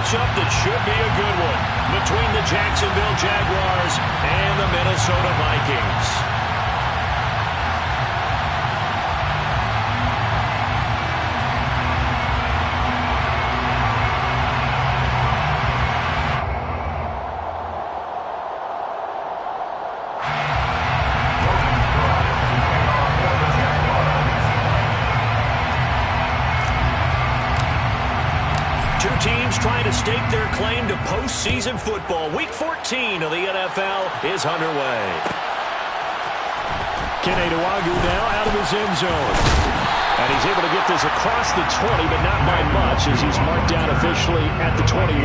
matchup that should be a good one between the Jacksonville Jaguars and the Minnesota Vikings. Teams trying to stake their claim to postseason football. Week 14 of the NFL is underway. Kenny Jugg now out of his end zone. And he's able to get this across the 20, but not by much as he's marked down officially at the 21.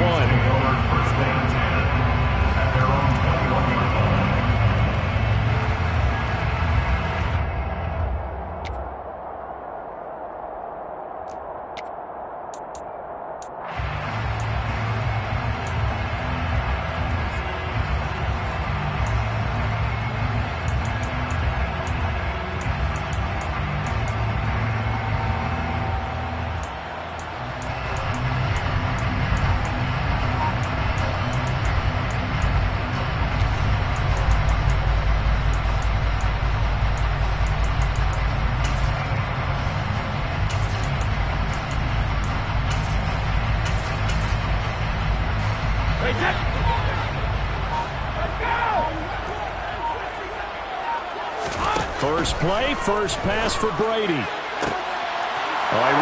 First play, first pass for Brady. He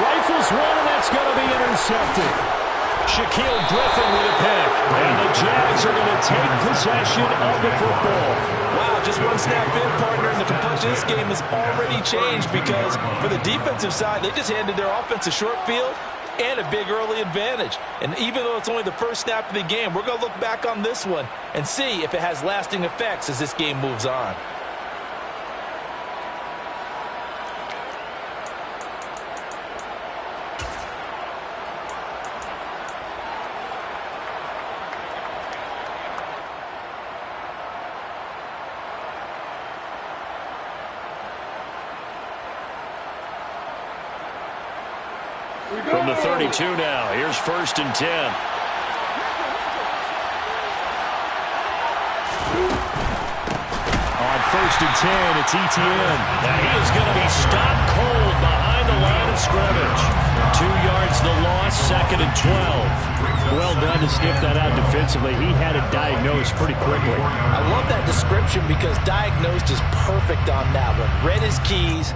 rifles one, and that's going to be intercepted. Shaquille Griffin with a pick. And the Jags are going to take possession of the football. Wow, just one snap in, partner, and the complexion of this game has already changed because for the defensive side, they just handed their offense a short field and a big early advantage. And even though it's only the first snap of the game, we're going to look back on this one and see if it has lasting effects as this game moves on. From the 32 now, here's 1st and 10. On 1st and 10, it's Etienne. Now he is going to be stopped cold behind the line of scrimmage. 2 yards the loss, 2nd and 12. Well done to sniff that out defensively. He had it diagnosed pretty quickly. I love that description because diagnosed is perfect on that one. Read his keys,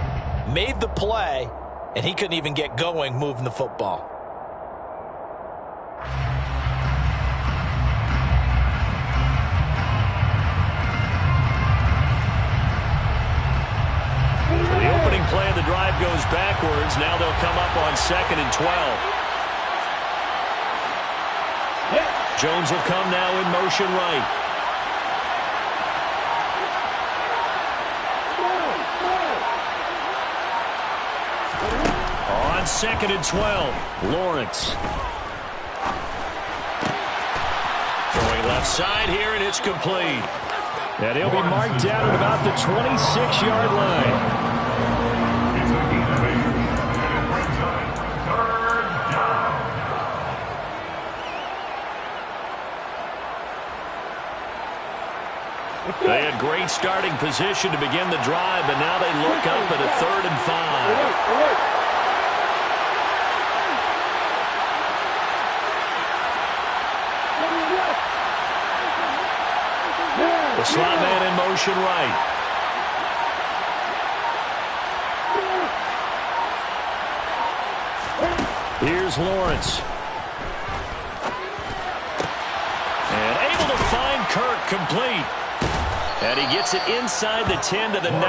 made the play, and he couldn't even get going moving the football. So the opening play of the drive goes backwards. Now they'll come up on 2nd and 12. Jones will come now in motion right. On 2nd and 12, Lawrence. Throwing left side here, and it's complete. And he'll be marked down at about the 26-yard line. They had great starting position to begin the drive, but now they look up at a 3rd and 5. The slot man in motion right. Here's Lawrence. And able to find Kirk complete. And he gets it inside the 10 to the 9.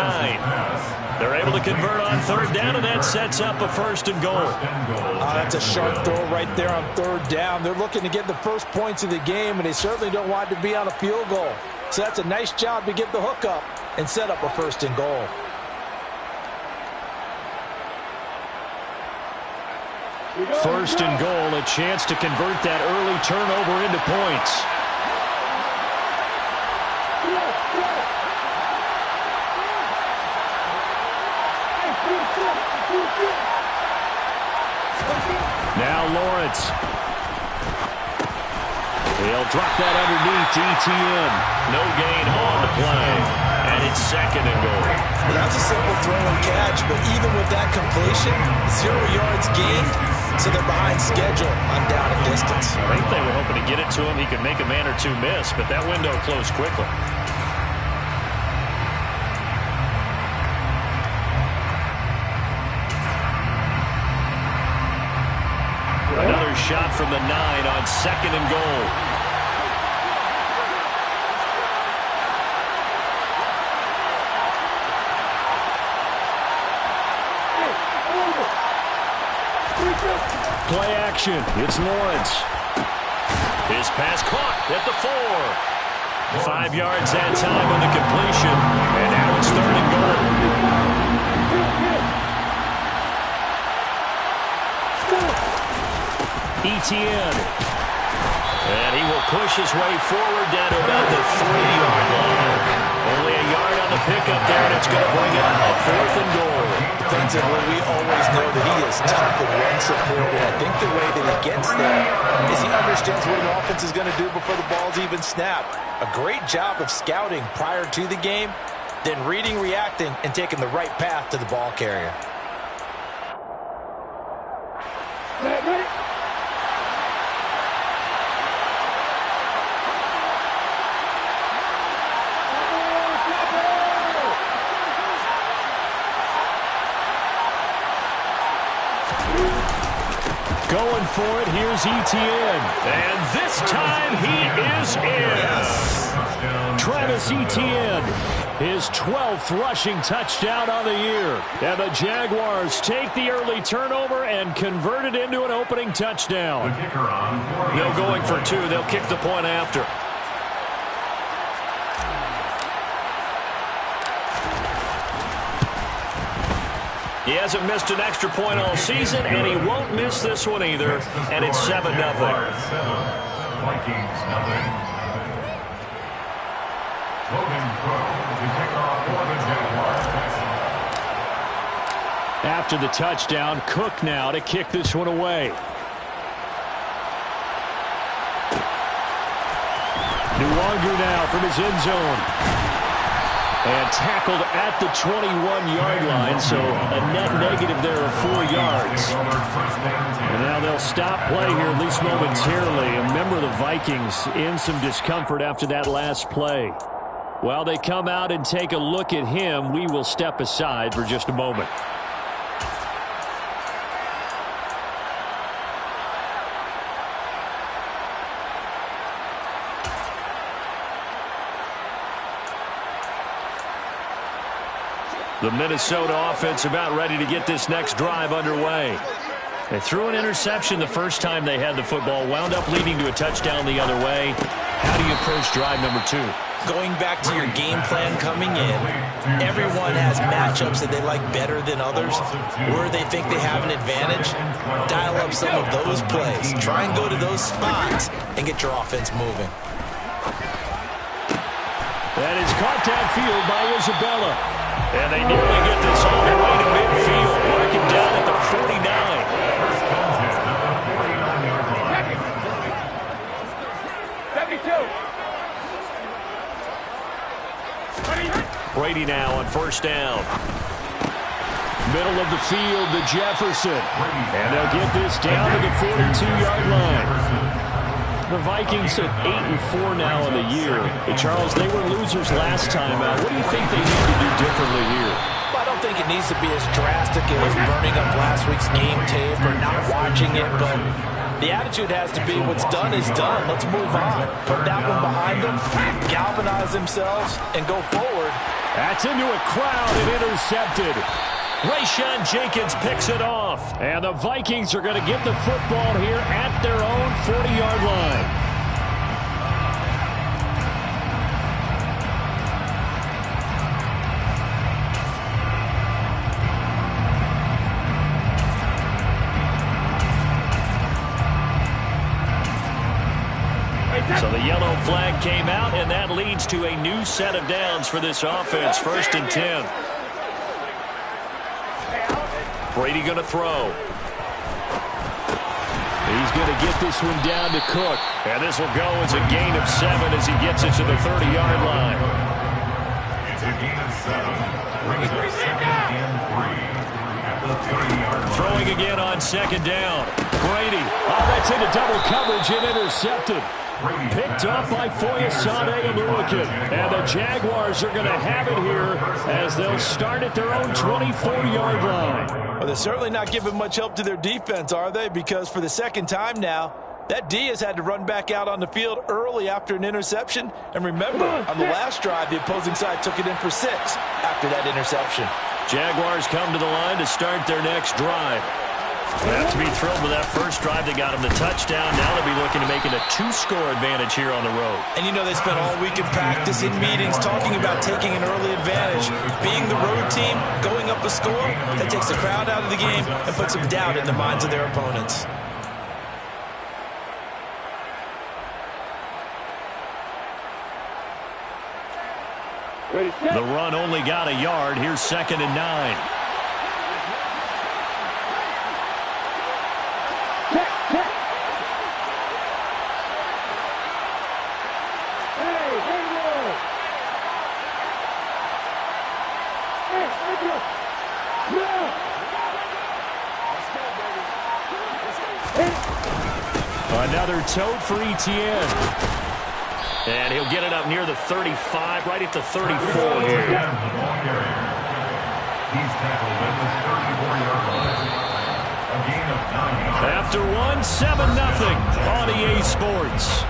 They're able to convert on 3rd down, and that sets up a 1st and goal. That's a sharp throw right there on 3rd down. They're looking to get the first points of the game, and they certainly don't want to be on a field goal. So that's a nice job to get the hook up and set up a 1st and goal. First and goal, a chance to convert that early turnover into points. Now Lawrence. He'll drop that underneath to ETN. No gain on the play. And it's 2nd and goal. Well, that was a simple throw and catch, but even with that completion, 0 yards gained, so they're behind schedule on down and distance. I think they were hoping to get it to him. He could make a man or two miss, but that window closed quickly. Another shot from the 9 on 2nd and goal. Play action. It's Lawrence. His pass caught at the 4. 5 yards that time on the completion. And now it's 3rd and goal. ETN. And he will push his way forward down to about the 3-yard line. Only a yard on the pickup there, and it's going to bring up a 4th and goal. Defensively, we always know that he is tough and run support, and I think the way that he gets there is he understands what an offense is going to do before the ball's even snapped. A great job of scouting prior to the game, then reading, reacting, and taking the right path to the ball carrier. Going for it, here's ETN. And this time he is in. Travis Etienne, his 12th rushing touchdown on the year. And the Jaguars take the early turnover and convert it into an opening touchdown. They're going for 2. They'll kick the point after. He hasn't missed an extra point all season, and he won't miss this one either. And it's 7-0. After the touchdown, Cook now to kick this one away. Nwangu now from his end zone. And tackled at the 21-yard line, so a net negative there of 4 yards. And now they'll stop play here, at least momentarily. And remember, the Vikings in some discomfort after that last play. While they come out and take a look at him, we will step aside for just a moment. The Minnesota offense about ready to get this next drive underway. They threw an interception the first time they had the football, wound up leading to a touchdown the other way. How do you approach drive number 2? Going back to your game plan coming in, everyone has matchups that they like better than others. Where they think they have an advantage, dial up some of those plays. Try and go to those spots and get your offense moving. That is caught downfield by Isabella. And they nearly get this all the way to midfield. Mark him down at the 49. Brady now on 1st down. Middle of the field to Jefferson. And they'll get this down to the 42-yard line. The Vikings at 8-4 now in the year. But Charles, they were losers last time out. What do you think they need to do differently here? Well, I don't think it needs to be as drastic as burning up last week's game tape or not watching it, but the attitude has to be what's done is done. Let's move on. Put that one behind them, galvanize themselves, and go forward. That's into a crowd and intercepted. Rayshawn Jenkins picks it off. And the Vikings are going to get the football here at their own 40-yard line. So the yellow flag came out, and that leads to a new set of downs for this offense. 1st and 10. Brady going to throw. He's going to get this one down to Cook. And this will go as a gain of 7 as he gets it to the 30-yard line. It's a gain of 7. Bringing up 2nd and 3 at the 30-yard line. Throwing again on 2nd down. Brady. Oh, that's into double coverage and intercepted. Picked up by Foyesade and Lurican. And the Jaguars are going to have it here as they'll start at their own 24-yard line. Well, they're certainly not giving much help to their defense, are they? Because for the second time now, that D has had to run back out on the field early after an interception. And remember, on the last drive, the opposing side took it in for 6 after that interception. Jaguars come to the line to start their next drive. They have to be thrilled with that first drive. They got them the touchdown. Now they'll be looking to make it a 2-score advantage here on the road. And you know they spent all week in practice, in meetings, talking about taking an early advantage. Being the road team, going up a score, that takes the crowd out of the game and puts some doubt in the minds of their opponents. The run only got a yard. Here's 2nd and 9. Another tote for Etienne. And he'll get it up near the 35, right at the 34 here. He's tackled at the 34-yard line. A gain of 9 yards. After one, 7-0 on EA Sports.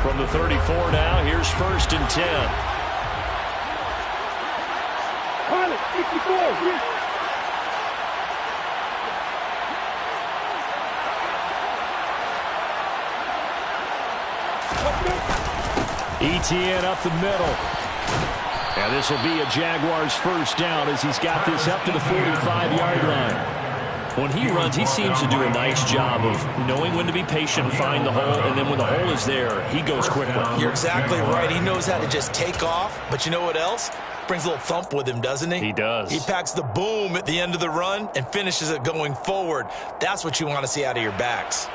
From the 34 now, here's 1st and 10. Etienne up the middle. And this will be a Jaguars first down as he's got this up to the 45-yard line. When he runs, he seems to do a nice job of knowing when to be patient and find the hole, and then when the hole is there, he goes quickly. You're exactly right. He knows how to just take off, but you know what else? Brings a little thump with him, doesn't he? He does. He packs the boom at the end of the run and finishes it going forward. That's what you want to see out of your backs.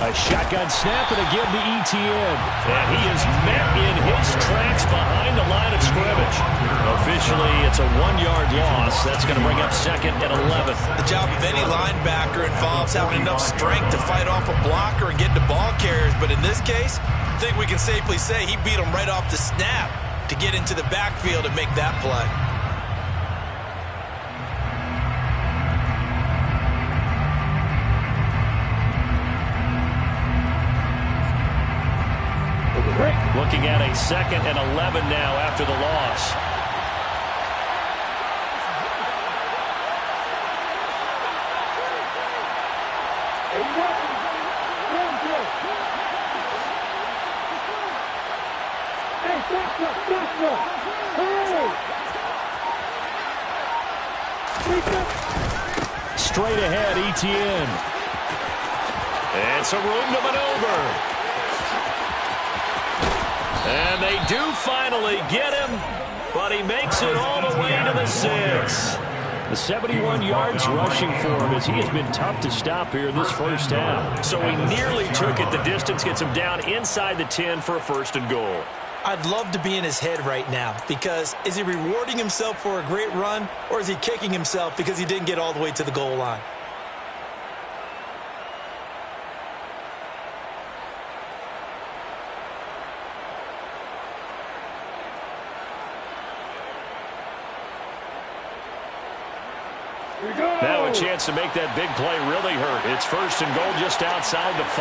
A shotgun snap and again to Etienne. And he is met in his tracks behind the line of scrimmage. Officially, it's a 1-yard loss. That's going to bring up 2nd and 11. The job of any linebacker involves having enough strength to fight off a blocker and get to ball carriers. But in this case, I think we can safely say he beat him right off the snap to get into the backfield and make that play. Looking at a 2nd and 11 now after the loss. Straight ahead, Etienne. It's a room to maneuver. And they do finally get him, but he makes it all the way to the 6. The 71 yards rushing for him as he has been tough to stop here this first half. So he nearly took it. The distance gets him down inside the 10 for a 1st and goal. I'd love to be in his head right now because is he rewarding himself for a great run or is he kicking himself because he didn't get all the way to the goal line? Now a chance to make that big play really hurt. It's 1st and goal just outside the 5.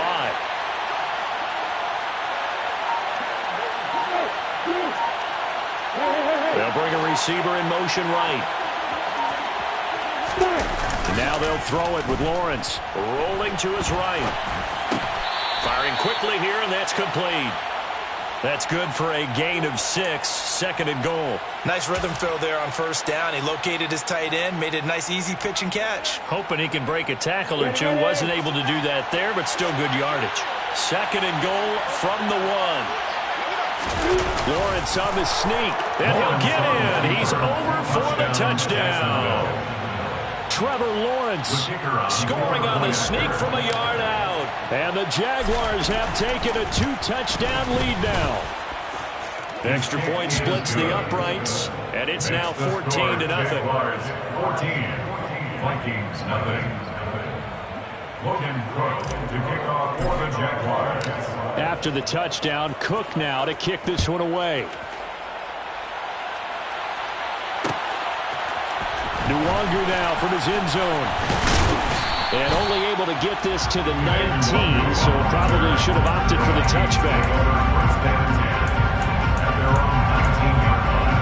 They'll bring a receiver in motion right. Now they'll throw it with Lawrence rolling to his right. Fires Firing quickly here, and that's complete. That's good for a gain of 6, 2nd and goal. Nice rhythm throw there on first down. He located his tight end, made it a nice easy pitch and catch. Hoping he can break a tackle or two. Wasn't able to do that there, but still good yardage. 2nd and goal from the 1. Lawrence on the sneak, and he'll get in. He's over for the touchdown. Trevor Lawrence scoring on the sneak from a yard out. And the Jaguars have taken a 2-touchdown lead now. Extra point splits the uprights, and it's now 14-0. 14, Vikings nothing. Logan Cook to kick off for the Jaguars. After the touchdown, Cook now to kick this one away. Nwangu now from his end zone. And only able to get this to the 19, so probably should have opted for the touchback. First and 10 at their own 19-yard line.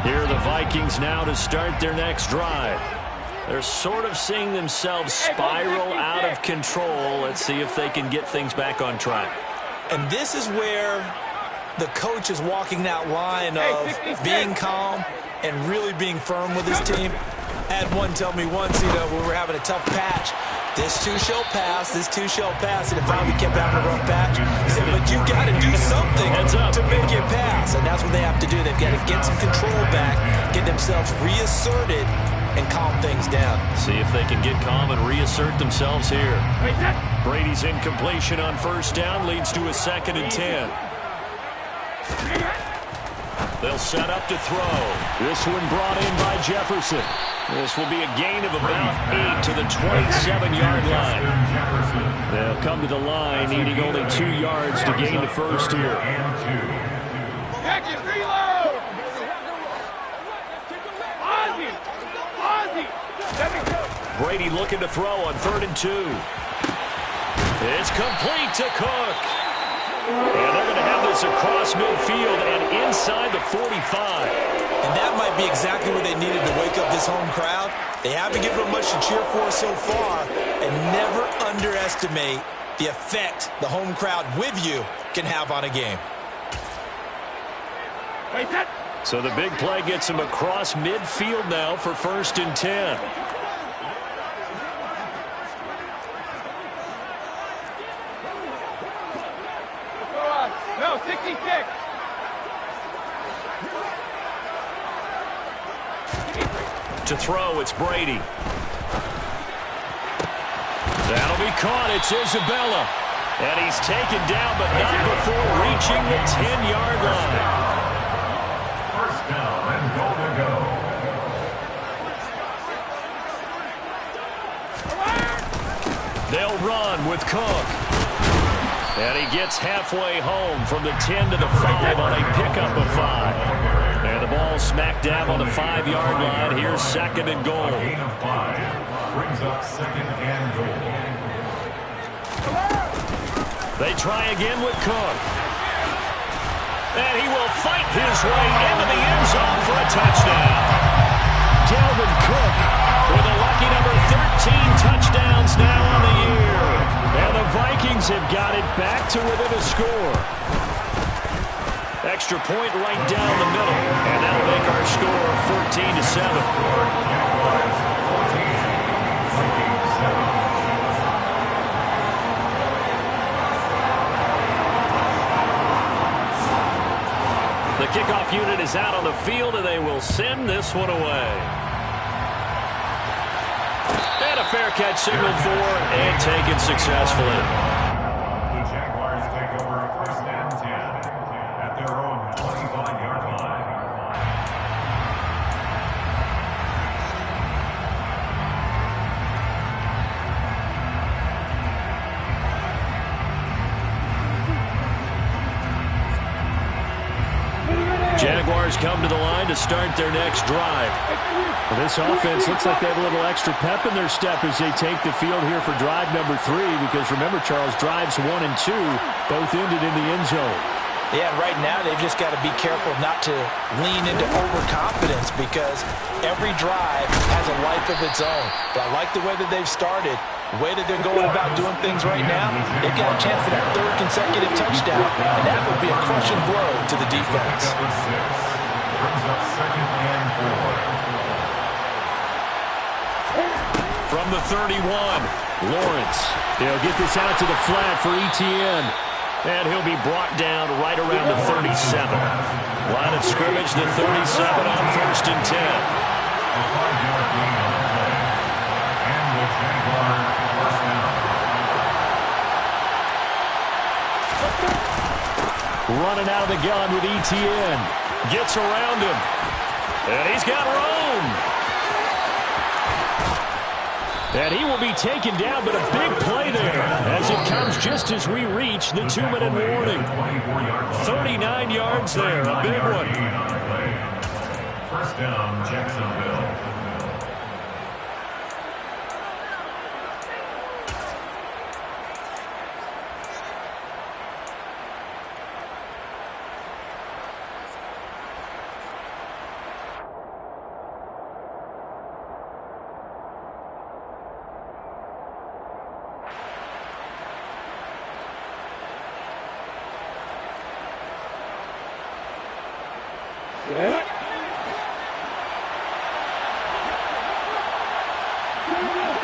Here are the Vikings now to start their next drive. They're sort of seeing themselves spiral out of control. Let's see if they can get things back on track. And this is where the coach is walking that line of being calm and really being firm with his team. I had one tell me once, we were having a tough patch. This too shall pass, this too shall pass. And it finally kept having a rough patch. He said, but you got to do something to make it pass. And that's what they have to do. They've got to get some control back, get themselves reasserted, and calm things down. See if they can get calm and reassert themselves here. Brady's incompletion on first down leads to a 2nd and 10. They'll set up to throw. This one brought in by Jefferson. This will be a gain of about 8 to the 27-yard line. They'll come to the line needing only 2 yards to gain the first here. Brady looking to throw on 3rd and 2. It's complete to Cook. And they're going to have this across midfield and inside the 45. And that might be exactly what they needed to wake up this home crowd. They haven't given them much to cheer for so far. And never underestimate the effect the home crowd with you can have on a game. So the big play gets him across midfield now for 1st and 10. No, 66. To throw, it's Brady. That'll be caught. It's Isabella. And he's taken down, but not before reaching the 10-yard line. First down and goal to go. They'll run with Cook. And he gets halfway home from the 10 to the 5 on a pickup of 5. And the ball smack dab on the 5-yard line. Here's 2nd and goal. A gain of 5 brings up 2nd and goal. They try again with Cook. And he will fight his way into the end zone for a touchdown. Dalvin Cook with a lucky number 13 touchdowns now on the year. And the Vikings have got it back to within a score. Extra point right down the middle. And that'll make our score 14-7. The kickoff unit is out on the field, and they will send this one away. And a fair catch signaled for and taken successfully. The Jaguars take over 1st and 10 at their own 25-yard line. Jaguars come to the line to start their next drive. Well, this offense looks like they have a little extra pep in their step as they take the field here for drive number 3, because remember, Charles, drives 1 and 2 both ended in the end zone. Yeah, right now they've just got to be careful not to lean into overconfidence because every drive has a life of its own. But I like the way that they've started, the way that they're going about doing things right now. They've got a chance for that third consecutive touchdown, and that would be a crushing blow to the defense. Brings up 2nd and 4. From the 31, Lawrence. He'll get this out to the flat for Etienne. And he'll be brought down right around the 37. Line of scrimmage, the 37 on 1st and 10. A 5-yard gain on the play. And the Jaguar first down. Running out of the gun with Etienne. Gets around him. And he's got room. And he will be taken down, but a big play there as it comes just as we reach the 2-minute warning. 39 yards there, a big one. First down, Jacksonville.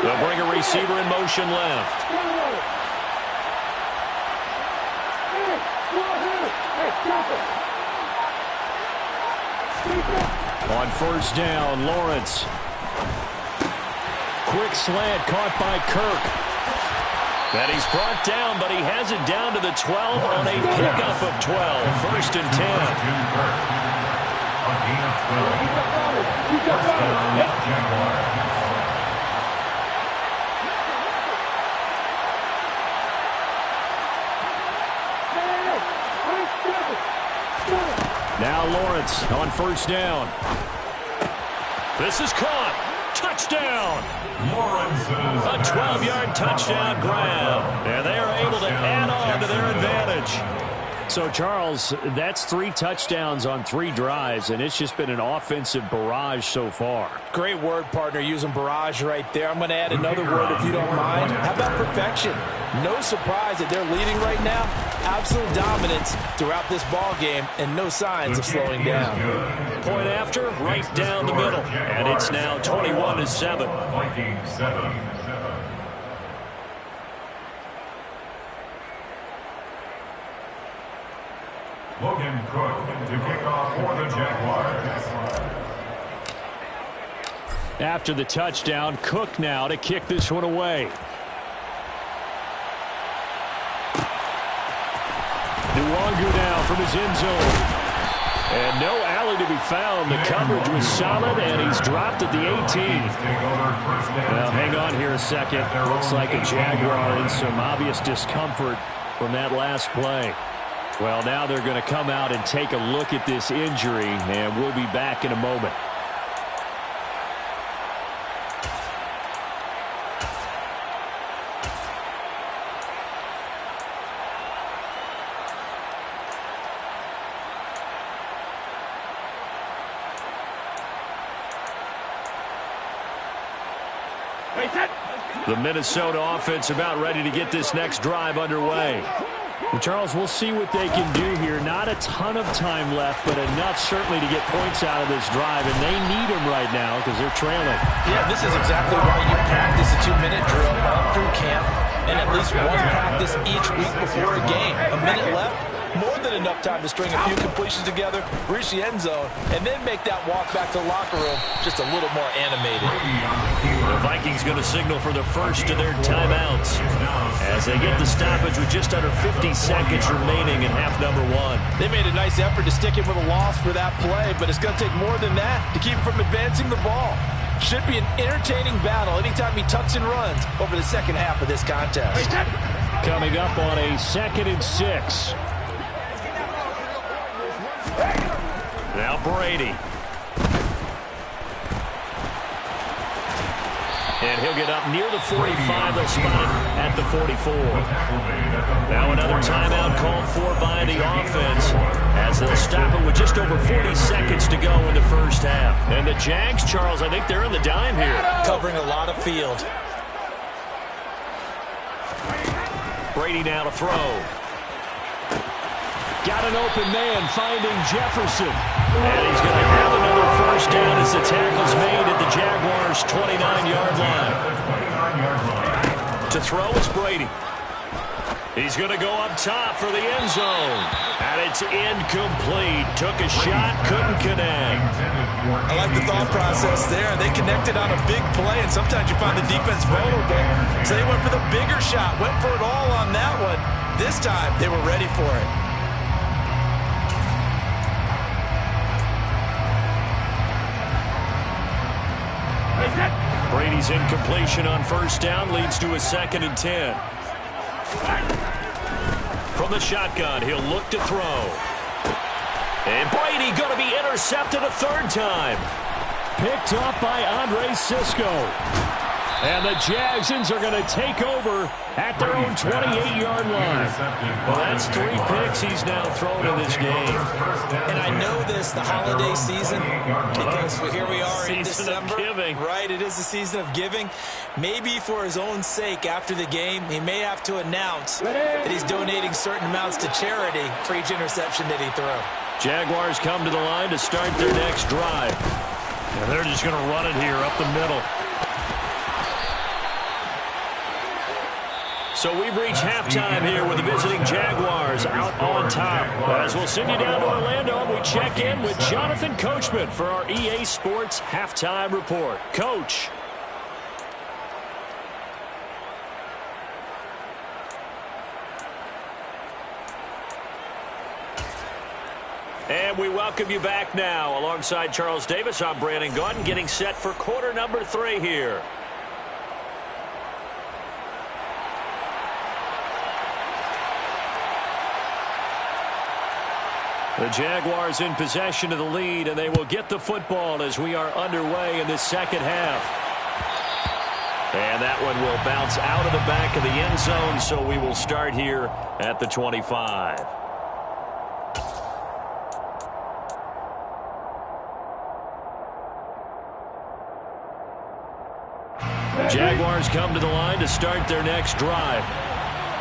They'll bring a receiver in motion left. On 1st down, Lawrence. Quick slant caught by Kirk. And he's brought down, but he has it down to the 12 on a pickup of 12. 1st and 10. A gain of 12. First down, Jaguar. Now Lawrence on 1st down. This is caught. Touchdown. Lawrence's A 12-yard touchdown grab. And they are able to add on to their advantage. So, Charles, that's 3 touchdowns on 3 drives, and it's just been an offensive barrage so far. Great word, partner, using barrage right there. I'm going to add another word if you don't mind. How about perfection? No surprise that they're leading right now. Absolute dominance throughout this ball game and no signs of slowing down. Point after, right down the middle. And it's now 21-7. Vikings 7. Logan Cook to kick off for the Jaguars. After the touchdown, Cook now to kick this one away. Nwangu now from his end zone. And no alley to be found. The coverage was solid, and he's dropped at the 18. Well, hang on here a second. Looks like a Jaguar in some obvious discomfort from that last play. Well, now they're going to come out and take a look at this injury, and we'll be back in a moment. The Minnesota offense about ready to get this next drive underway. Well, Charles, we'll see what they can do here. Not a ton of time left, but enough certainly to get points out of this drive, and they need them right now because they're trailing. Yeah, this is exactly why you practice a 2-minute drill all through camp and at least one practice each week before a game. A minute left, more than enough time to string a few completions together, reach the end zone, and then make that walk back to the locker room just a little more animated. The Vikings going to signal for the first of their timeouts as they get the stoppage with just under 50 seconds remaining in half number 1. They made a nice effort to stick him with a loss for that play, but it's going to take more than that to keep him from advancing the ball. Should be an entertaining battle anytime he tucks and runs over the second half of this contest. Coming up on a 2nd and 6. Now Brady. And He'll get up near the 45. They'll spot it at the 44. Now another timeout called for by the offense as they'll stop it with just over 40 seconds to go in the first half. And the Jags, Charles, I think they're in the dime here. Covering a lot of field. Brady now to throw. Got an open man finding Jefferson. And he's going to have another first down as the tackle's made at the Jaguars' 29-yard line. To throw is Brady. He's going to go up top for the end zone. And it's incomplete. Took a shot, couldn't connect. I like the thought process there. They connected on a big play, and sometimes you find the defense vulnerable. So they went for the bigger shot, went for it all on that one. This time, they were ready for it. Brady's incompletion on first down leads to a 2nd and 10. From the shotgun, he'll look to throw. And Brady going to be intercepted a 3rd time. Picked up by Andre Cisco. And the Jagsons are going to take over at their own 28-yard line. Well, that's 3 picks he's now thrown in this game. And I know this, the holiday season, because here we are in December. Right, it is the season of giving. Maybe for his own sake after the game, he may have to announce that he's donating certain amounts to charity for each interception that he throws. Jaguars come to the line to start their next drive. And they're just going to run it here up the middle. So we've reached halftime here with the visiting Jaguars out on top. As we'll send you down to Orlando, and we check in with Jonathan Coachman for our EA Sports Halftime Report. Coach. And we welcome you back now. Alongside Charles Davis, I'm Brandon Gaudin, getting set for quarter number 3 here. The Jaguars in possession of the lead, and they will get the football as we are underway in this second half. And that one will bounce out of the back of the end zone, so we will start here at the 25. Jaguars come to the line to start their next drive.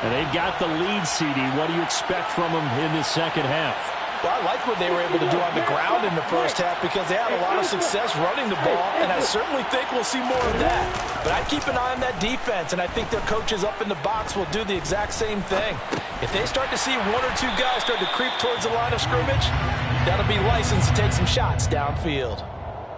And they've got the lead, CD. What do you expect from them in this second half? Well, I like what they were able to do on the ground in the first half because they had a lot of success running the ball, and I certainly think we'll see more of that. But I'd keep an eye on that defense, and I think their coaches up in the box will do the exact same thing. If they start to see 1 or 2 guys start to creep towards the line of scrimmage, that'll be licensed to take some shots downfield.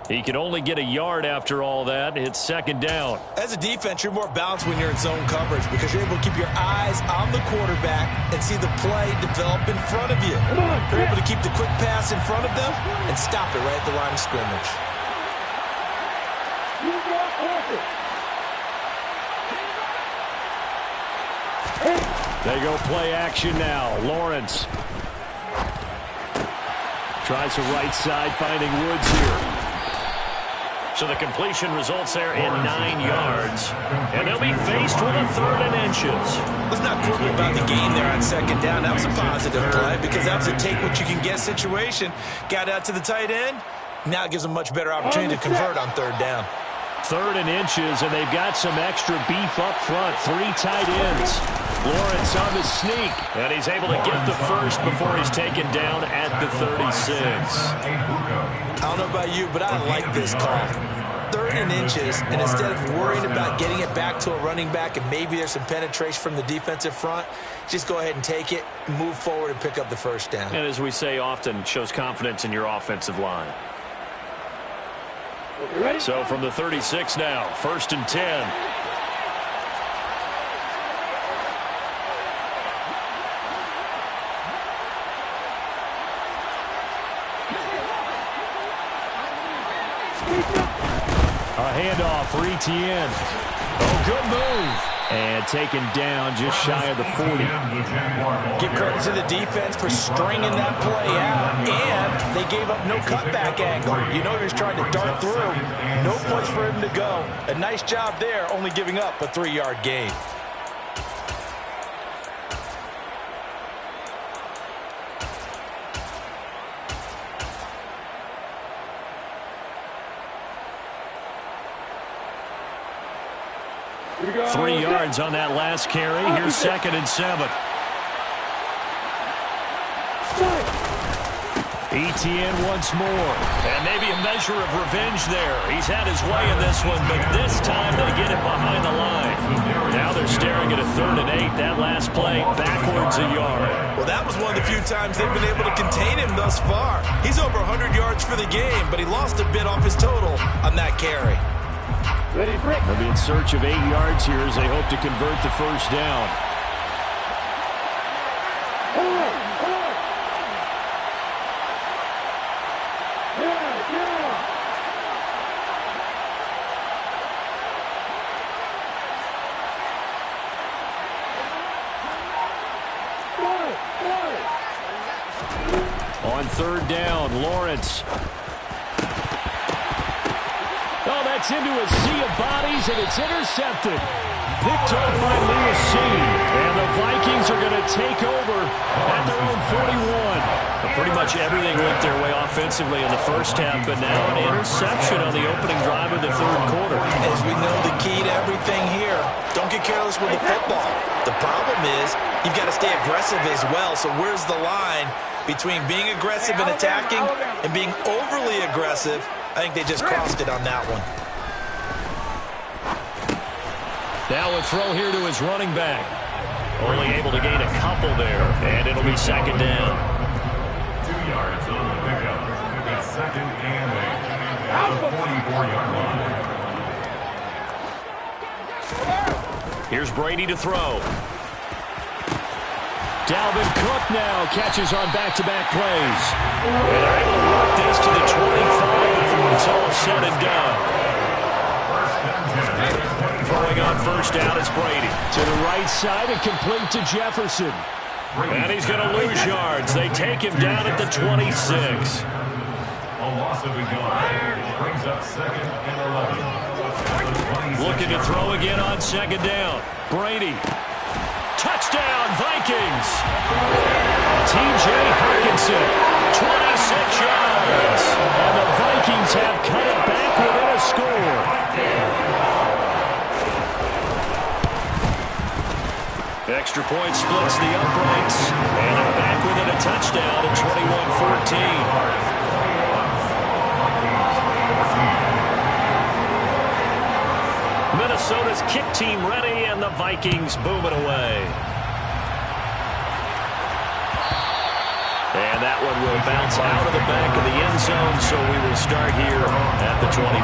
He can only get a yard after all that. It's 2nd down. As a defense, you're more balanced when you're in zone coverage because you're able to keep your eyes on the quarterback and see the play develop in front of you. You're able to keep the quick pass in front of them and stop it right at the line of scrimmage. They go play action now. Lawrence tries the right side, finding Woods here. So the completion results there in 9 yards. And they'll be faced with a 3rd and inches. Let's not quibble about the game there on 2nd down. That was a positive play because that was a take-what-you-can-get situation. Got out to the tight end. Now it gives them a much better opportunity to convert on 3rd down. 3rd and inches, and they've got some extra beef up front. 3 tight ends. Lawrence on the sneak, and he's able to get the first before he's taken down at the 36. I don't know about you, but I like this call. 3rd and inches, and instead of worrying about getting it back to a running back and maybe there's some penetration from the defensive front, just go ahead and take it, move forward, and pick up the first down. And as we say often, shows confidence in your offensive line. So from the 36 now, 1st and 10. A handoff for Etienne. Oh, good move. And taken down just shy of the 40. Give credit to the defense for stringing that play out, and they gave up no cutback angle. You know he was trying to dart through. No place for him to go. A nice job there, only giving up a 3-yard gain. Three yards on that last carry. Here's 2nd and 7. Etienne once more. And maybe a measure of revenge there. He's had his way in this one, but this time they get it behind the line. Now they're staring at a 3rd and 8. That last play backwards a yard. Well, that was one of the few times they've been able to contain him thus far. He's over 100 yards for the game, but he lost a bit off his total on that carry. They'll be in search of 8 yards here as they hope to convert the first down. On 3rd down, Lawrence. Oh, that's into a sea of bodies, and it's intercepted. Picked off by Lewis C. And the Vikings are going to take over at their own 41. Well, pretty much everything went their way offensively in the first half, but now an interception on the opening drive of the 3rd quarter. As we know, the key to everything here, don't get careless with the football. The problem is you've got to stay aggressive as well, so where's the line between being aggressive and attacking and being overly aggressive? I think they just crossed it on that one. Now a throw here to his running back. Only able to gain a couple there, and it'll be 2nd down. 2 yards on the pickup. It's 2nd and 8 at the 44-yard line. Here's Brady to throw. Dalvin Cook now catches on back-to-back plays. And they're able to work this to the 25 before it's all said and done. Throwing on 1st down is Brady. To the right side and complete to Jefferson. And he's going to lose yards. They take him down at the 26. A loss of a yard brings up 2nd and 11. Looking to throw again on 2nd down. Brady. Touchdown, Vikings! T.J. Hawkinson, 26 yards. And the Vikings have cut it back within a score. Extra point splits the uprights. And they're back within a touchdown at 21-14. Minnesota's kick team ready, and the Vikings boom it away. And that one will bounce out of the back of the end zone, so we will start here at the 25.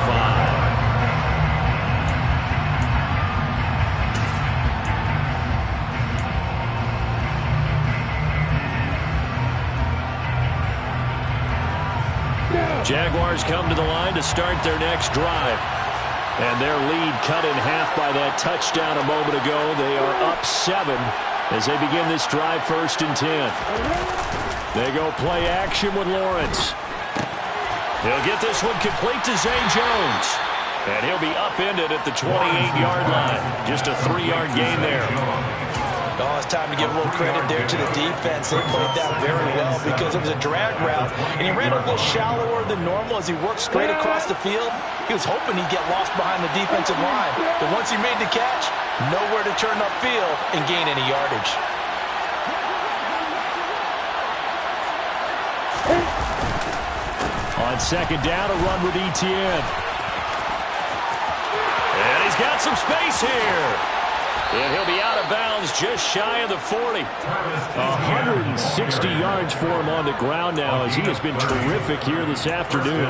Jaguars come to the line to start their next drive. And their lead cut in half by that touchdown a moment ago. They are up 7 as they begin this drive 1st and 10. They go play action with Lawrence. He'll get this one complete to Zay Jones. And he'll be upended at the 28-yard line. Just a 3-yard gain there. Oh, it's time to give a little credit there to the defense. They played that very well because it was a drag route, and he ran a little shallower than normal as he worked straight across the field. He was hoping he'd get lost behind the defensive line, but once he made the catch, nowhere to turn upfield and gain any yardage. On 2nd down, a run with Etienne. And he's got some space here. And he'll be out of bounds just shy of the 40. 160 yards for him on the ground now as he has been terrific here this afternoon.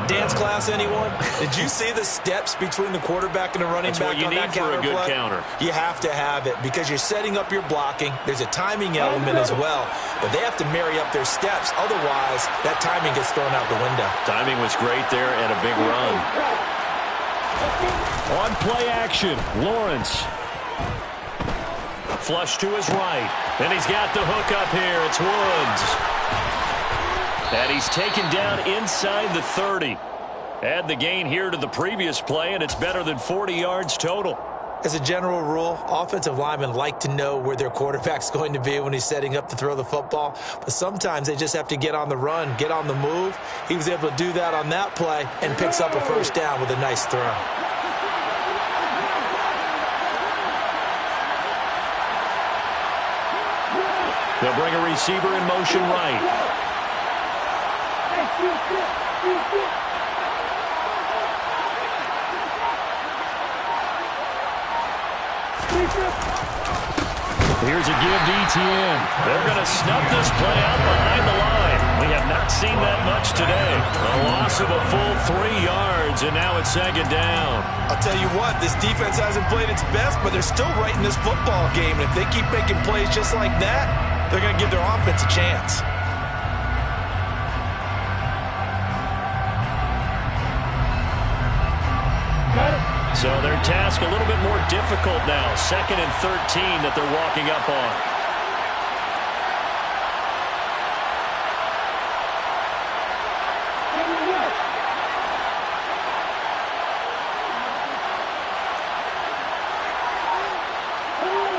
Dance class, anyone? Did you see the steps between the quarterback and the running back on that counter play? That's what you need for a good counter. You have to have it because you're setting up your blocking. There's a timing element as well, but they have to marry up their steps. Otherwise, that timing gets thrown out the window. Timing was great there and a big run. On play action, Lawrence. Flush to his right. And he's got the hook up here. It's Woods. And he's taken down inside the 30. Add the gain here to the previous play, and it's better than 40 yards total. As a general rule, offensive linemen like to know where their quarterback's going to be when he's setting up to throw the football. But sometimes they just have to get on the run, get on the move. He was able to do that on that play and picks up a first down with a nice throw. They'll bring a receiver in motion right. Here's a give to ETN. They're going to snub this play out behind the line. We have not seen that much today. A loss of a full 3 yards, and now it's second down. I'll tell you what, this defense hasn't played its best, but they're still right in this football game. And if they keep making plays just like that, they're going to give their offense a chance. So their task a little bit more difficult now. 2nd and 13 that they're walking up on.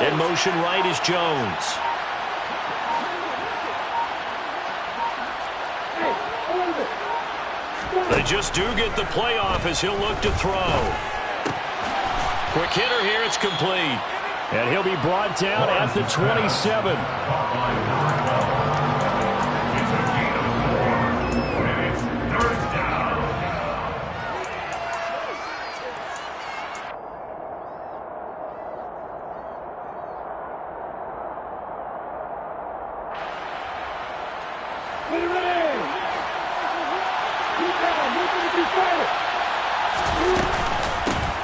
In motion right is Jones. They just do get the play off as he'll look to throw. Quick hitter here, it's complete. And he'll be brought down at the 27. It's a gain of 4, and it's 3rd down.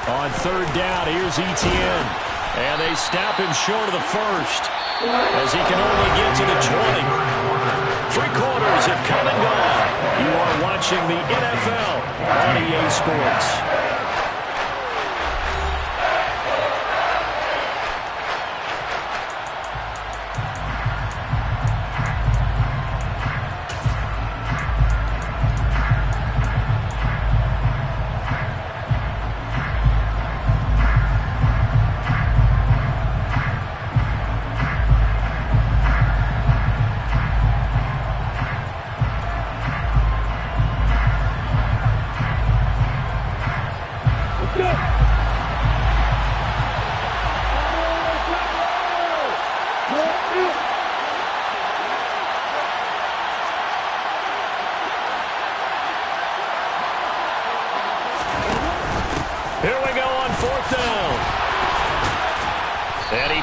On 3rd down, here's ETN. And they stop him short of the first as he can only get to the 20. 3 quarters have come and gone. You are watching the NFL on EA Sports.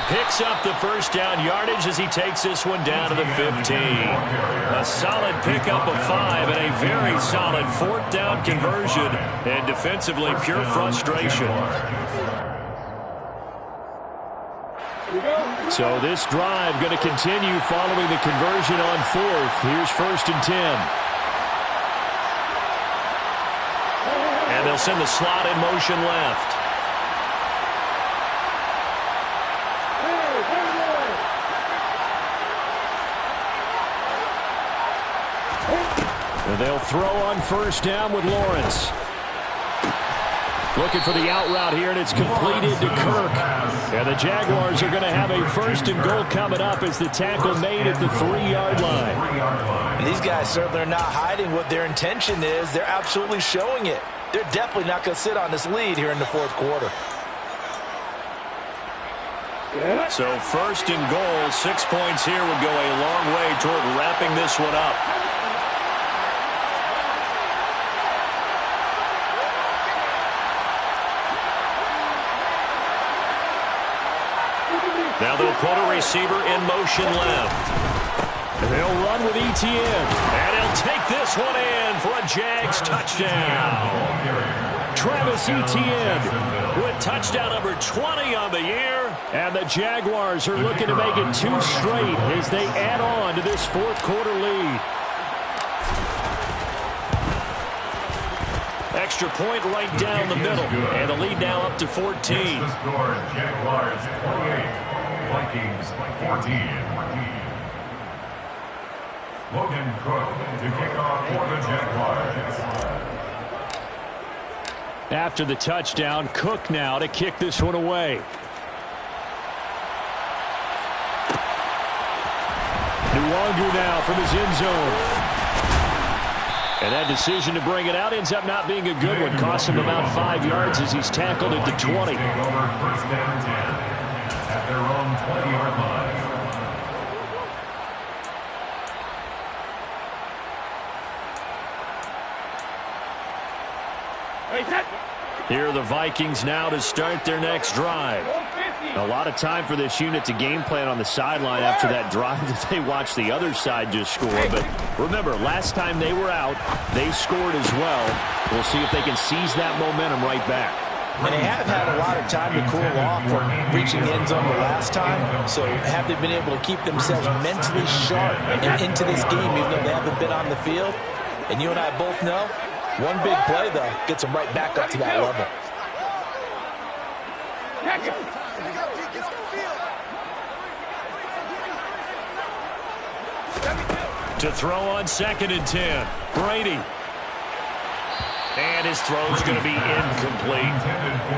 Picks up the first down yardage as he takes this one down to the 15. A solid pickup of 5 and a very solid 4th down conversion, and defensively pure frustration. So this drive going to continue following the conversion on 4th. Here's 1st and 10. And they'll send the slot in motion left. They'll throw on 1st down with Lawrence. Looking for the out route here, and it's completed to Kirk. And the Jaguars are going to have a 1st and goal coming up as the tackle made at the 3-yard line. And these guys certainly are not hiding what their intention is. They're absolutely showing it. They're definitely not going to sit on this lead here in the 4th quarter. So 1st and goal, 6 points here would go a long way toward wrapping this one up. Now they'll put a receiver in motion left. They'll run with ETN. And he'll take this one in for a Jags touchdown. Travis Etienne with touchdown number 20 on the year. And the Jaguars are looking to make it 2 straight as they add on to this 4th quarter lead. Extra point right down the middle. And the lead now up to 14. The score, Jaguars 28, Vikings 14. Logan Cook to kick off for the Jaguars. After the touchdown, Cook now to kick this one away. Nwangu now from his end zone. And that decision to bring it out ends up not being a good one. Cost him about 5 yards as he's tackled at the 20. Take over first down 10 at their own 20-yard line. Here are the Vikings now to start their next drive. A lot of time for this unit to game plan on the sideline after that drive that they watched the other side just score. But remember, last time they were out, they scored as well. We'll see if they can seize that momentum right back. And they have had a lot of time to cool off from reaching the end zone the last time. So have they been able to keep themselves mentally sharp and into this game, even though they haven't been on the field? And you and I both know, one big play, though, gets them right back up to that level. To throw on 2nd and 10. Brady. And his throw's going to be incomplete.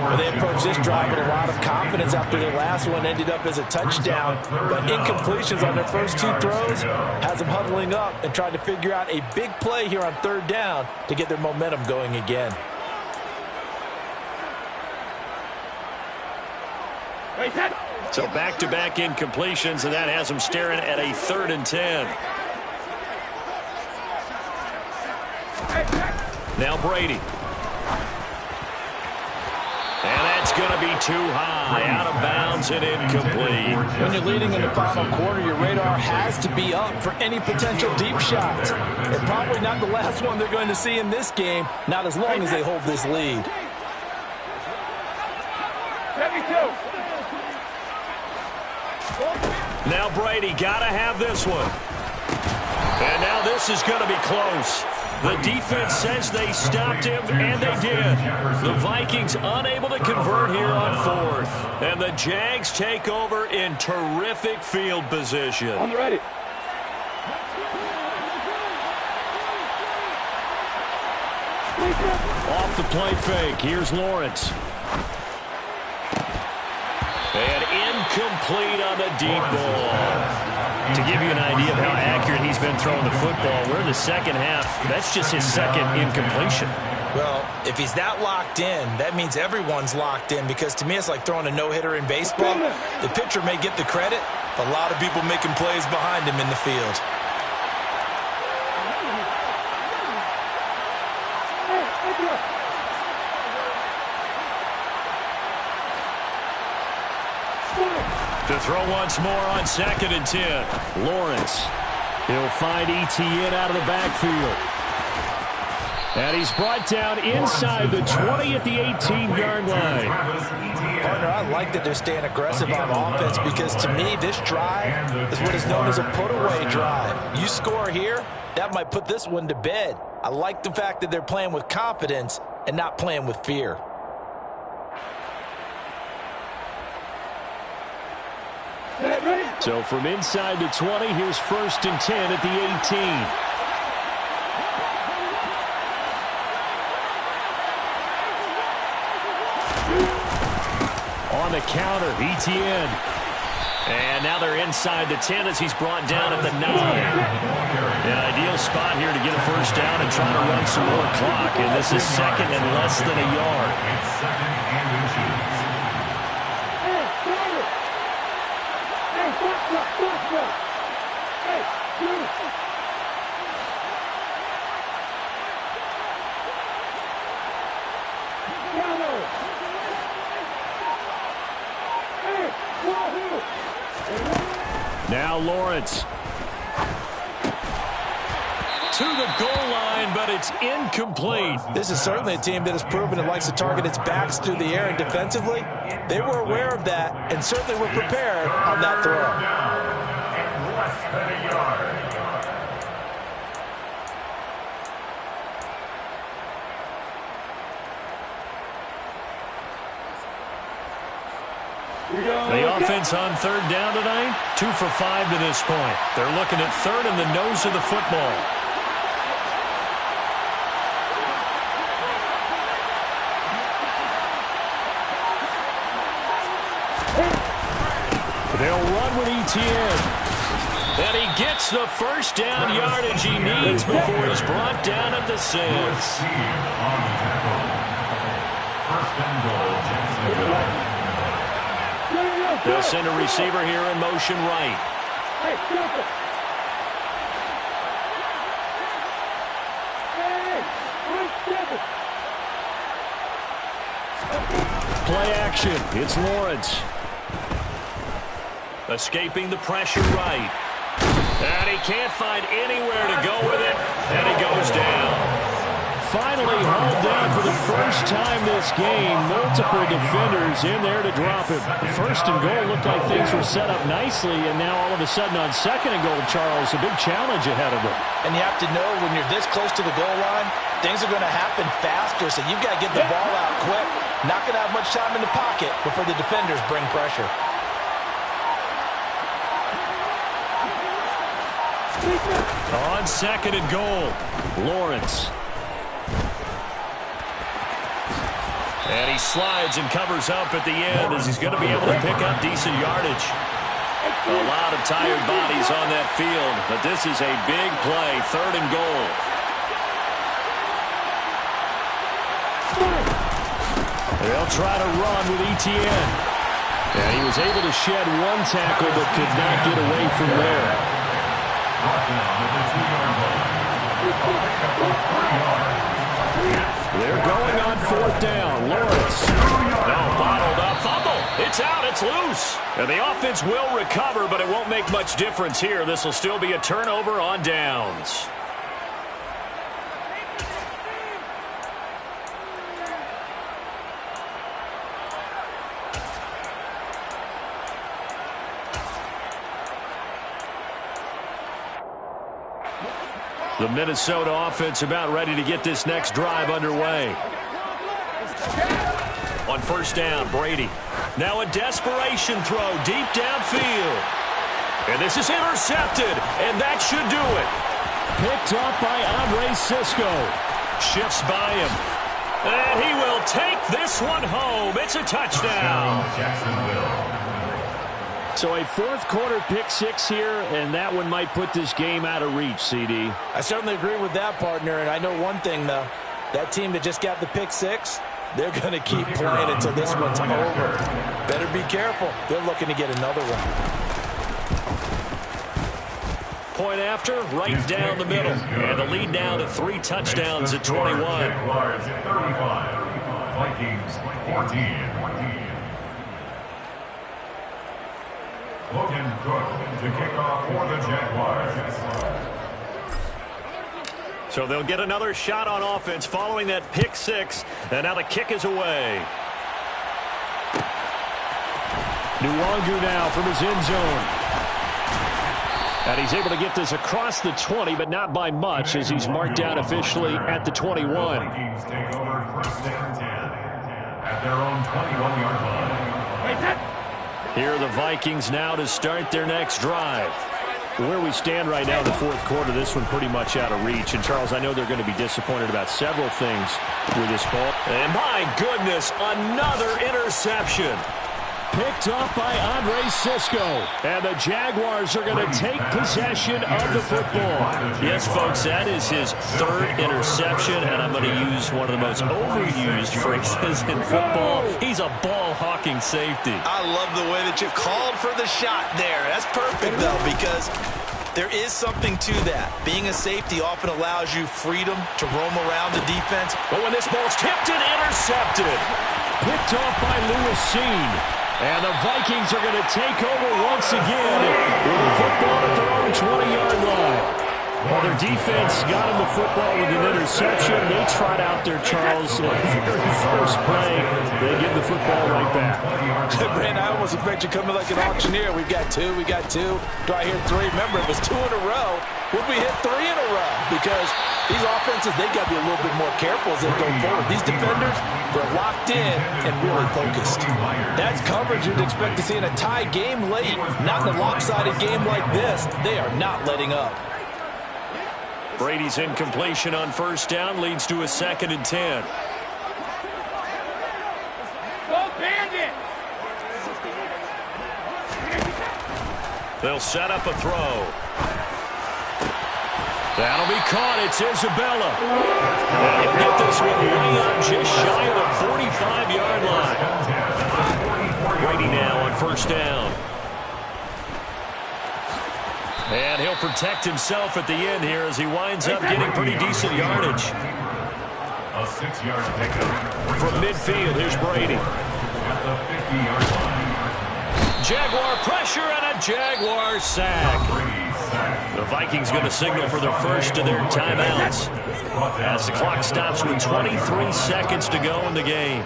Well, they approached this drive with a lot of confidence after their last one ended up as a touchdown. But incompletions on their first 2 throws has them huddling up and trying to figure out a big play here on 3rd down to get their momentum going again. So back-to-back incompletions, and that has them staring at a 3rd and 10. Now Brady. And that's going to be too high, out of bounds and incomplete. When you're leading in the final quarter, your radar has to be up for any potential deep shots. And probably not the last one they're going to see in this game, not as long as they hold this lead. Now Brady got to have this one. And now this is going to be close. The defense says they stopped him, and they did. The Vikings unable to convert here on 4th. And the Jags take over in terrific field position. I'm ready. Off the play fake. Here's Lawrence. And incomplete on the deep ball. To give you an idea of how accurate he's been throwing the football, we're in the second half. That's just his 2nd incompletion. Well, if he's that locked in, that means everyone's locked in, because to me it's like throwing a no-hitter in baseball. The pitcher may get the credit, a lot of people making plays behind him in the field. To throw once more on 2nd and 10. Lawrence. He'll find Etienne out of the backfield. And he's brought down inside the 20 at the 18-yard line. Partner, I like that they're staying aggressive on offense, because to me this drive is what is known as a put-away drive. You score here, that might put this one to bed. I like the fact that they're playing with confidence and not playing with fear. So from inside the 20, here's 1st and 10 at the 18. On the counter, Etienne. And now they're inside the 10 as he's brought down at the 9. An ideal spot here to get a first down and try to run some more clock. And this is 2nd and less than a yard. It's 2nd and inches. Now Lawrence. To the goal line, but it's incomplete. This is certainly a team that has proven it likes to target its backs through the air, and defensively, they were aware of that and certainly were prepared on that throw. And less than a yard. The offense on third down tonight, 2 for 5 to this point. They're looking at third and the nose of the football. They'll run with Etienne. And he gets the first down yardage he needs before he's brought down at the 6. First and goal, Jacksonville. They'll send a receiver here in motion right. Play action. It's Lawrence. Escaping the pressure right. And he can't find anywhere to go with it. And he goes down. Finally hauled down for the first time this game. Multiple defenders in there to drop him. First and goal looked like things were set up nicely, and now all of a sudden on second and goal, Charles, a big challenge ahead of them. And you have to know when you're this close to the goal line, things are going to happen faster, so you've got to get the ball out quick. Not going to have much time in the pocket before the defenders bring pressure. On second and goal, Lawrence. And he slides and covers up at the end as he's going to be able to pick up decent yardage. A lot of tired bodies on that field, but this is a big play, third and goal. They'll try to run with Etienne. And he was able to shed one tackle but could not get away from there. They're going on fourth down. Lawrence. No, bottled up. Fumble. It's out. It's loose. And the offense will recover, but it won't make much difference here. This will still be a turnover on downs. The Minnesota offense about ready to get this next drive underway. On first down, Brady. Now a desperation throw deep downfield. And this is intercepted, and that should do it. Picked up by Andre Sisco. Shifts by him. And he will take this one home. It's a touchdown. Jacksonville. So a fourth quarter pick six here, and that one might put this game out of reach, CD. I certainly agree with that, partner, and I know one thing, though. That team that just got the pick six, they're going to keep playing until this one's over. Better be careful. They're looking to get another one. Point after, right down the middle. And the lead now to 3 touchdowns at 21. Jaguars 35, Vikings 14. Logan Cook to kick off for the Jaguars. So they'll get another shot on offense following that pick six. And now the kick is away. Nwangu now from his end zone. And he's able to get this across the 20, but not by much as he's marked down officially at the 21. The Vikings take over first and 10 at their own 21-yard line. Here are the Vikings now to start their next drive. Where we stand right now in the fourth quarter, this one pretty much out of reach. And, Charles, I know they're going to be disappointed about several things with this ball. And, my goodness, another interception. Picked up by Andre Sisco. And the Jaguars are going to take possession of the football. Yes, folks, that is his third interception, and I'm going to use one of the most overused phrases in football. He's a ball-hawking safety. I love the way that you called for the shot there. That's perfect, though, because there is something to that. Being a safety often allows you freedom to roam around the defense. But when this ball's tipped and intercepted. Picked off by Lewis Seen. And the Vikings are going to take over once again with the football at their own 20-yard line. While their defense got him the football with an interception, they trot out there, Charles, in the very first play. They give the football right back. Brand, I almost expect you coming like an auctioneer. We've got two. Do I hear three? Remember, it was 2 in a row. Would we hit 3 in a row? Because These offenses, they got to be a little bit more careful as they go forward. These defenders, they're locked in and really focused. That's coverage you'd expect to see in a tie game late. Not in a lopsided game like this. They are not letting up. Brady's incompletion on first down leads to a 2nd and 10. Go Bandit! They'll set up a throw. That'll be caught. It's Isabella. And he'll get this one way up just shy of the 45-yard line. Brady now on first down. And he'll protect himself at the end here as he winds up getting pretty decent yardage. A 6-yard pickup. From midfield, here's Brady. At the 50-yard line. Jaguar pressure and a Jaguar sack. The Vikings going to signal for their first of their timeouts as the clock stops with 23 seconds to go in the game.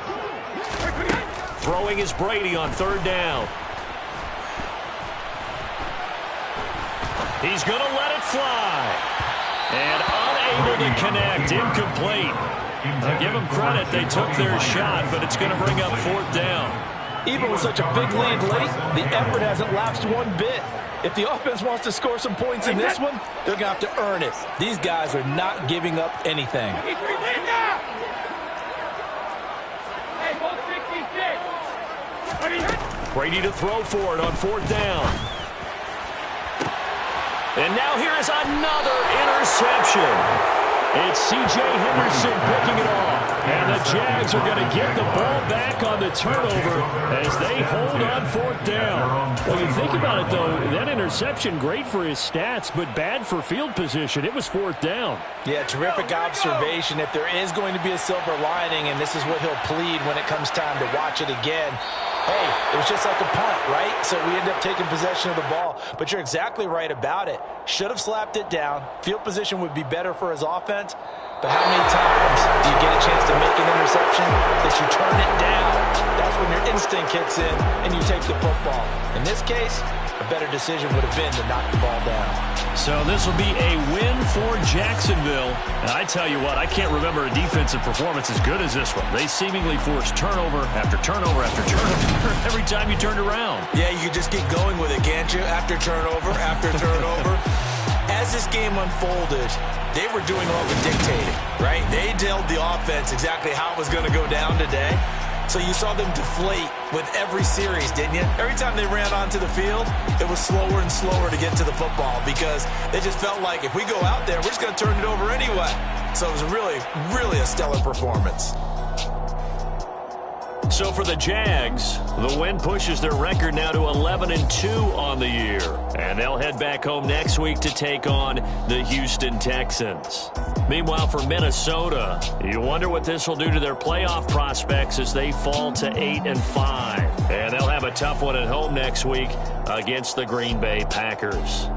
Throwing is Brady on third down. He's going to let it fly. And unable to connect. Incomplete. Now give them credit. They took their shot, but it's going to bring up 4th down. Even with such a big lead late, the effort hasn't lapsed one bit. If the offense wants to score some points in this one, they're going to have to earn it. These guys are not giving up anything. Brady to throw for it on 4th down. And now here is another interception. It's C.J. Henderson picking it off. And the Jags are going to get the ball back on the turnover as they hold on 4th down. Well, you think about it, though, that interception, great for his stats, but bad for field position. It was 4th down. Yeah, terrific observation. If there is going to be a silver lining, and this is what he'll plead when it comes time to watch it again, hey, it was just like a punt, right? So we end up taking possession of the ball. But you're exactly right about it. Should have slapped it down. Field position would be better for his offense. But how many times do you get a chance to make an interception that you turn it down? That's when your instinct kicks in and you take the football. In this case, a better decision would have been to knock the ball down. So this will be a win for Jacksonville. And I tell you what, I can't remember a defensive performance as good as this one. They seemingly forced turnover after turnover after turnover every time you turned around. Yeah, you could just keep going with it, can't you? After turnover, after turnover. As this game unfolded, they were doing all the dictating, right? They told the offense exactly how it was going to go down today. So you saw them deflate with every series, didn't you? Every time they ran onto the field, it was slower and slower to get to the football because they just felt like if we go out there, we're just going to turn it over anyway. So it was really, really a stellar performance. So for the Jags, the win pushes their record now to 11-2 on the year. And they'll head back home next week to take on the Houston Texans. Meanwhile, for Minnesota, you wonder what this will do to their playoff prospects as they fall to 8-5. And they'll have a tough one at home next week against the Green Bay Packers.